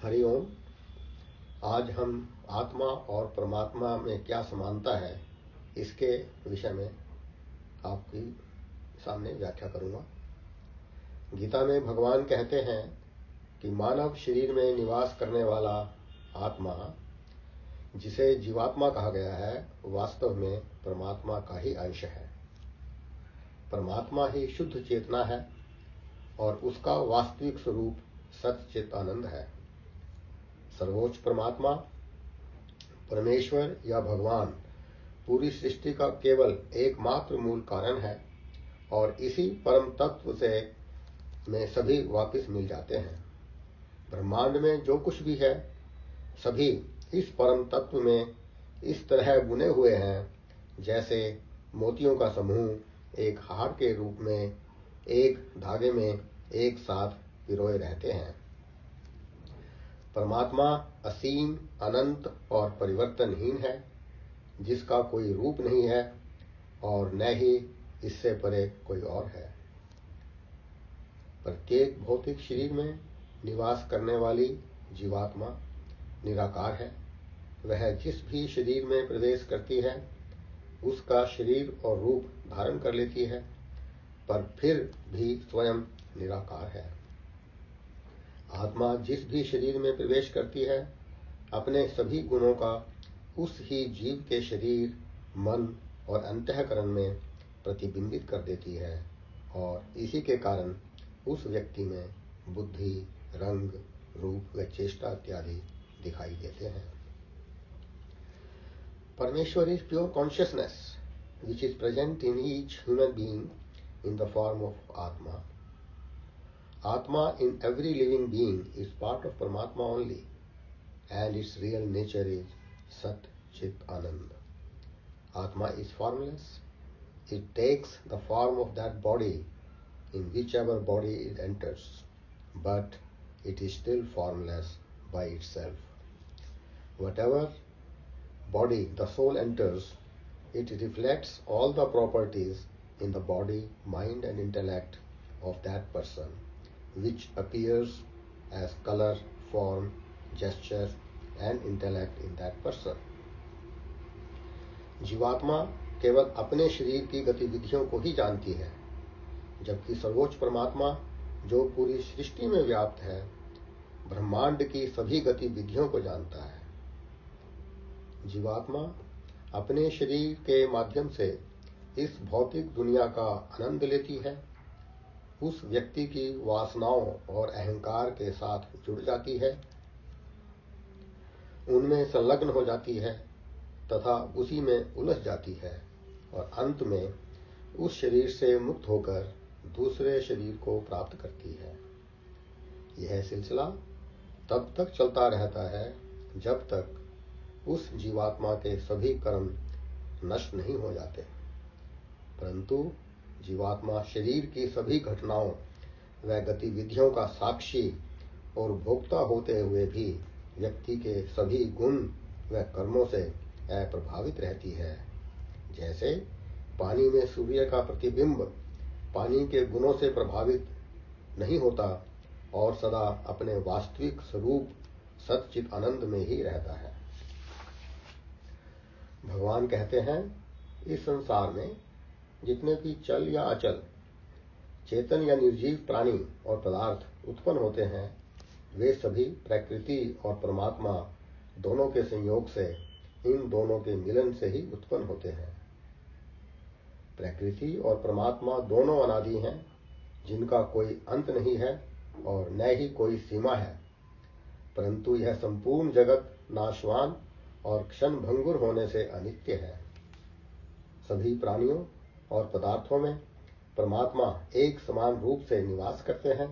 हरिओम। आज हम आत्मा और परमात्मा में क्या समानता है इसके विषय में आपके सामने व्याख्या करूंगा। गीता में भगवान कहते हैं कि मानव शरीर में निवास करने वाला आत्मा, जिसे जीवात्मा कहा गया है, वास्तव में परमात्मा का ही अंश है। परमात्मा ही शुद्ध चेतना है और उसका वास्तविक स्वरूप सच्चित आनंद है। सर्वोच्च परमात्मा, परमेश्वर या भगवान पूरी सृष्टि का केवल एकमात्र मूल कारण है और इसी परम तत्व से में सभी वापिस मिल जाते हैं। ब्रह्मांड में जो कुछ भी है, सभी इस परम तत्व में इस तरह बुने हुए हैं जैसे मोतियों का समूह एक हार के रूप में एक धागे में एक साथ पिरोए रहते हैं। परमात्मा असीम, अनंत और परिवर्तनहीन है, जिसका कोई रूप नहीं है और न ही इससे परे कोई और है। प्रत्येक भौतिक शरीर में निवास करने वाली जीवात्मा निराकार है। वह जिस भी शरीर में प्रवेश करती है उसका शरीर और रूप धारण कर लेती है, पर फिर भी स्वयं निराकार है। आत्मा जिस भी शरीर में प्रवेश करती है अपने सभी गुणों का उस ही जीव के शरीर, मन और अंतःकरण में प्रतिबिंबित कर देती है और इसी के कारण उस व्यक्ति में बुद्धि, रंग, रूप व चेष्टा इत्यादि दिखाई देते हैं। परमेश्वर is pure consciousness which is present in each human being in the form of Atma. Atma in every living being is part of Paramatma only, and its real nature is Sat Chit Anand. Atma is formless. It takes the form of that body in whichever body it enters, but it is still formless by itself. Whatever body the soul enters, it reflects all the properties in the body, mind and intellect of that person, which appears as color, form, gesture and intellect in that person. जीवात्मा केवल अपने शरीर की गतिविधियों को ही जानती है, जबकि सर्वोच्च परमात्मा जो पूरी सृष्टि में व्याप्त है, ब्रह्मांड की सभी गतिविधियों को जानता है। जीवात्मा अपने शरीर के माध्यम से इस भौतिक दुनिया का आनंद लेती है, उस व्यक्ति की वासनाओं और अहंकार के साथ जुड़ जाती है, उनमें संलग्न हो जाती है तथा उसी में उलझ जाती है और अंत में उस शरीर से मुक्त होकर दूसरे शरीर को प्राप्त करती है। यह सिलसिला तब तक चलता रहता है जब तक उस जीवात्मा के सभी कर्म नष्ट नहीं हो जाते, परंतु जीवात्मा शरीर की सभी घटनाओं व गतिविधियों का साक्षी और भोक्ता होते हुए भी व्यक्ति के सभी गुण व कर्मों से अप्रभावित रहती है। जैसे पानी में सूर्य का प्रतिबिंब पानी के गुणों से प्रभावित नहीं होता और सदा अपने वास्तविक स्वरूप सच्चित आनंद में ही रहता है। भगवान कहते हैं, इस संसार में जितने भी चल या अचल, चेतन या निर्जीव प्राणी और पदार्थ उत्पन्न होते हैं, वे सभी प्रकृति और परमात्मा दोनों के संयोग से, इन दोनों के मिलन से ही उत्पन्न होते हैं। प्रकृति और परमात्मा दोनों अनादि हैं, जिनका कोई अंत नहीं है और न ही कोई सीमा है, परंतु यह संपूर्ण जगत नाशवान और क्षण भंगुर होने से अनित्य है। सभी प्राणियों और पदार्थों में परमात्मा एक समान रूप से निवास करते हैं।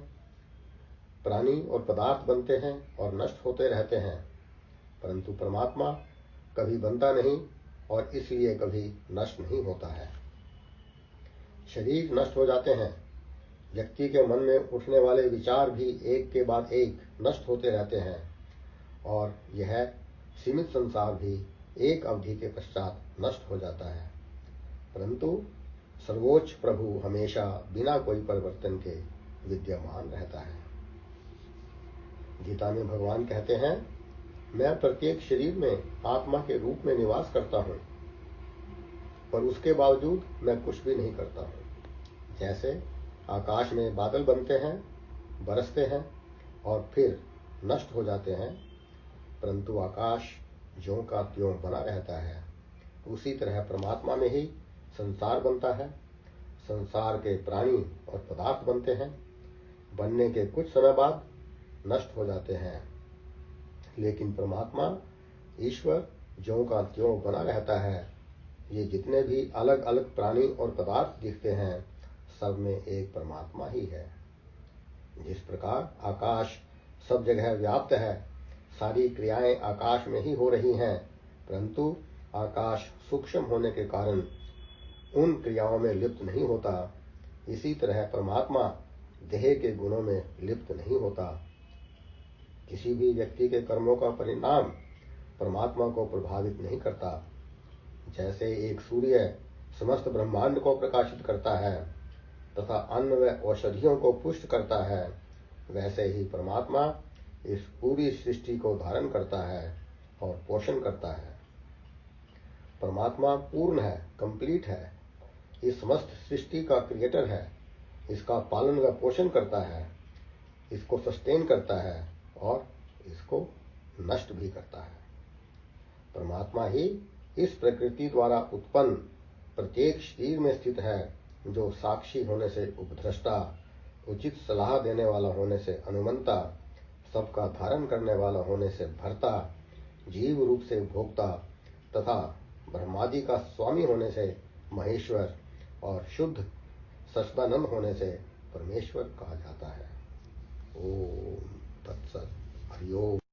प्राणी और पदार्थ बनते हैं और नष्ट होते रहते हैं, परंतु परमात्मा कभी बनता नहीं और इसलिए कभी नष्ट नहीं होता है। शरीर नष्ट हो जाते हैं, व्यक्ति के मन में उठने वाले विचार भी एक के बाद एक नष्ट होते रहते हैं और यह सीमित संसार भी एक अवधि के पश्चात नष्ट हो जाता है, परंतु सर्वोच्च प्रभु हमेशा बिना कोई परिवर्तन के विद्यमान रहता है। गीता में भगवान कहते हैं, मैं प्रत्येक शरीर में आत्मा के रूप में निवास करता हूँ, पर उसके बावजूद मैं कुछ भी नहीं करता हूँ। जैसे आकाश में बादल बनते हैं, बरसते हैं और फिर नष्ट हो जाते हैं, परंतु आकाश ज्यों का त्यों बना रहता है, उसी तरह परमात्मा में ही संसार बनता है। संसार के प्राणी और पदार्थ बनते हैं, बनने के कुछ समय बाद नष्ट हो जाते हैं, लेकिन परमात्मा ईश्वर ज्यों का त्यों बना रहता है। ये जितने भी अलग अलग प्राणी और पदार्थ दिखते हैं, सब में एक परमात्मा ही है। जिस प्रकार आकाश सब जगह व्याप्त है, सारी क्रियाएं आकाश में ही हो रही हैं, परंतु आकाश सूक्ष्म होने के कारण उन क्रियाओं में लिप्त नहीं होता। इसी तरह परमात्मा देह के गुणों में लिप्त नहीं होता। किसी भी व्यक्ति के कर्मों का परिणाम परमात्मा को प्रभावित नहीं करता। जैसे एक सूर्य समस्त ब्रह्मांड को प्रकाशित करता है तथा अन्न व औषधियों को पुष्ट करता है, वैसे ही परमात्मा इस पूरी सृष्टि को धारण करता है और पोषण करता है। परमात्मा पूर्ण है, कंप्लीट है। इस समस्त सृष्टि का क्रिएटर है, इसका पालन व पोषण करता है, इसको सस्टेन करता है और इसको नष्ट भी करता है। परमात्मा ही इस प्रकृति द्वारा उत्पन्न प्रत्येक शरीर में स्थित है, जो साक्षी होने से उपद्रष्टा, उचित सलाह देने वाला होने से अनुमंता, सबका धारण करने वाला होने से भर्ता, जीव रूप से भोक्ता तथा ब्रह्मादि का स्वामी होने से महेश्वर और शुद्ध सच्चिदानंद होने से परमेश्वर कहा जाता है। ओम तत्सत। हरि ओम।